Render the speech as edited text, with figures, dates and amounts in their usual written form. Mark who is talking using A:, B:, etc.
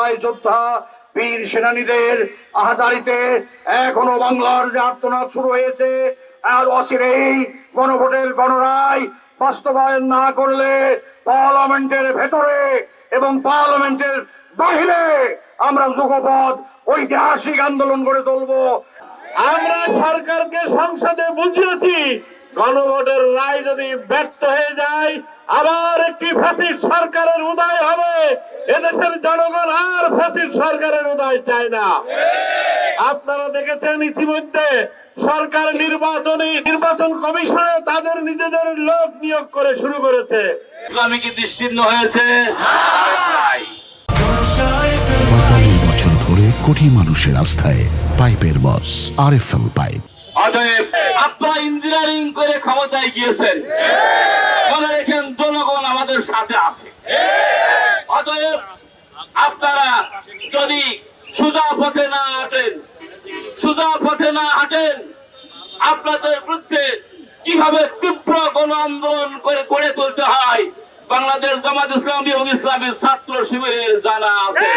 A: লড়াই যোদ্ধা বীর সেনানীদের আহাজারিতে এখনো বাংলার যে আর্তনাদ শুরু হয়েছে, আর অচিরেই গণভোটের গণরায় বাস্তবায়ন না করলে পার্লামেন্টের ভেতরে এবং পার্লামেন্টের বাহিরে আমরা যুগপৎ ঐতিহাসিক আন্দোলন গড়ে তুলবো।
B: আমরা সরকারকে সংসদে বুঝিয়েছি, গণভোটের রায় যদি ব্যর্থ হয়ে যায় আবার একটি ফ্যাসিস্ট সরকারের উদয় হবে। এদেশের জনগণ আর ফ্যাসিস্ট সরকারের উদয় চায় না। আপনারা দেখেছেন ইতিমধ্যে সরকার নির্বাচন কমিশনে তাদের নিজেদের লোক নিয়োগ করে শুরু করেছে।
C: ইসলামী কি নিশ্চিহ্ন হয়েছে?
D: বছর ধরে কোটি মানুষের আস্থায় পাইপের বস আরএফএল পাইপ।
C: অতএব আপনারা ইঞ্জিনিয়ারিং করে ক্ষমতায় গিয়েছেন, মনে রেখেন জনগণ আমাদের সাথে আছে। অতএব আপনারা যদি সোজা পথে না হাঁটেন আপনাদের বিরুদ্ধে কিভাবে তীব্র গণ আন্দোলন করে গড়ে তুলতে হয় বাংলাদেশ জামাত ইসলামী এবং ইসলামী ছাত্র শিবিরের জানা আছে।